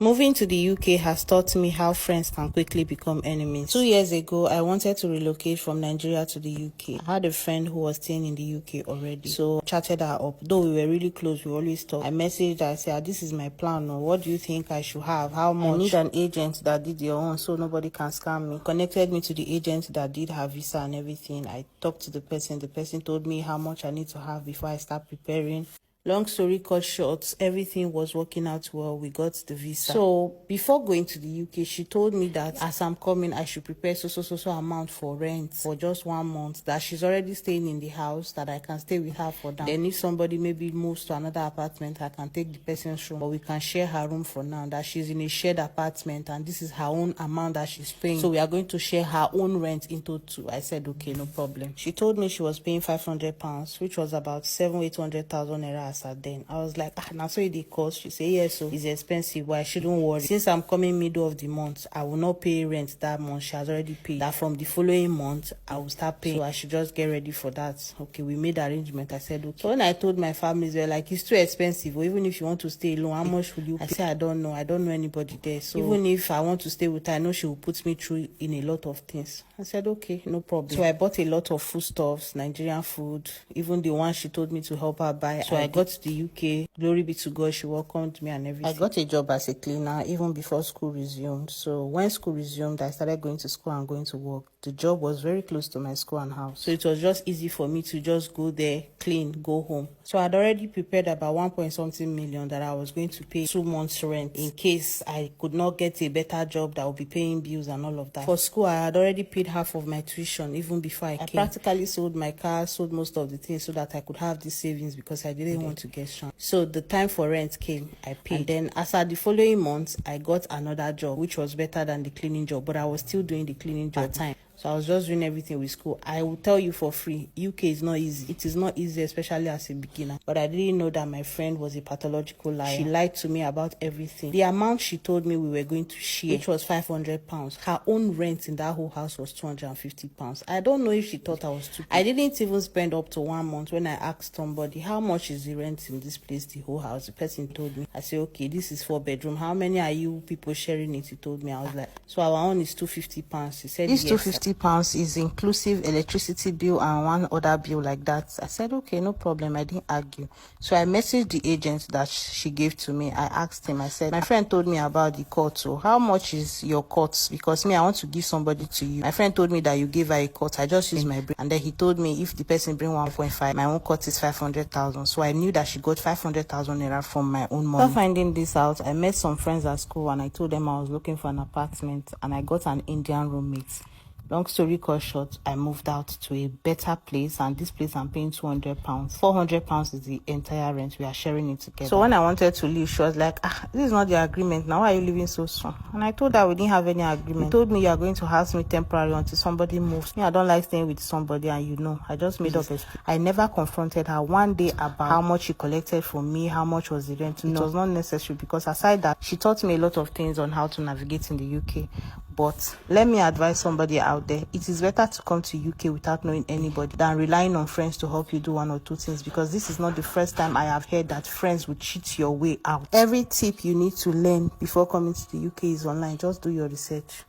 Moving to the UK has taught me how friends can quickly become enemies. 2 years ago, I wanted to relocate from Nigeria to the UK. I had a friend who was staying in the UK already, so I chatted her up. Though we were really close, we always talk. I messaged her, I said, this is my plan. Or what do you think I should have? How much? I need an agent that did your own so nobody can scam me. Connected me to the agent that did her visa and everything. I talked to the person. The person told me how much I need to have before I start preparing. Long story cut short, everything was working out well. We got the visa. So before going to the UK, she told me that as I'm coming, I should prepare so amount for rent for just 1 month. That she's already staying in the house, that I can stay with her for now. Then if somebody maybe moves to another apartment, I can take the person's room, but we can share her room for now. That she's in a shared apartment and this is her own amount that she's paying. So we are going to share her own rent into two. I said, okay, no problem. She told me she was paying £500, which was about 700,000-800,000 naira. Then I was like, now so it cost. She said, yes, so it's expensive, but I shouldn't worry. Since I'm coming middle of the month, I will not pay rent that month. She has already paid. That from the following month, I will start paying. So I should just get ready for that. Okay, we made arrangement. I said, okay. So when I told my family, they were like, it's too expensive. Or even if you want to stay alone, how much will you pay? I said, I don't know. I don't know anybody there. So even if I want to stay with her, I know she will put me through in a lot of things. I said, okay, no problem. So I bought a lot of foodstuffs, Nigerian food, even the one she told me to help her buy. So I got to the UK. Glory be to God, she welcomed me and everything. I got a job as a cleaner even before school resumed. So when school resumed, I started going to school and going to work. The job was very close to my school and house. So it was just easy for me to just go there, clean, go home. So I'd already prepared about 1.something million that I was going to pay 2 months rent in case I could not get a better job that would be paying bills and all of that. For school, I had already paid half of my tuition even before I came. Practically sold my car, sold most of the things so that I could have these savings because I didn't want to get stranded. So the time for rent came, I paid. And then as at the following month, I got another job, which was better than the cleaning job, but I was still doing the cleaning job at the time. So I was just doing everything with school. I will tell you for free, UK is not easy. It is not easy, especially as a beginner. But I didn't know that my friend was a pathological liar. She lied to me about everything. The amount she told me we were going to share, which was £500. Her own rent in that whole house was £250. I don't know if she thought I was stupid. I didn't even spend up to 1 month. When I asked somebody, how much is the rent in this place, the whole house? The person told me. I said, okay, this is 4 bedroom. How many are you people sharing it? He told me. I was like, so our own is £250. He said, this yes. £250 is inclusive electricity bill and one other bill like that. I said, okay, no problem. I didn't argue. So I messaged the agent that she gave to me. I asked him, I said, my friend told me about the court. So how much is your court? Because me, I want to give somebody to you. My friend told me that you gave her a court. I just used my brain. And then he told me if the person bring 1.5, my own court is 500,000. So I knew that she got 500,000 naira from my own money. After finding this out, I met some friends at school and I told them I was looking for an apartment and I got an Indian roommate. Long story cut short, I moved out to a better place, and this place I'm paying £200. £400 is the entire rent. We are sharing it together. So when I wanted to leave, she was like, this is not the agreement. Now why are you leaving so soon? And I told her we didn't have any agreement. She told me you are going to house me temporarily until somebody moves. Me, I don't like staying with somebody, and you know, I just made up a excuse. I never confronted her one day about how much she collected from me, how much was the rent. No. It was not necessary because aside that, she taught me a lot of things on how to navigate in the UK. But let me advise somebody out there, it is better to come to UK without knowing anybody than relying on friends to help you do 1 or 2 things, because this is not the first time I have heard that friends will cheat your way out. Every tip you need to learn before coming to the UK is online. Just do your research.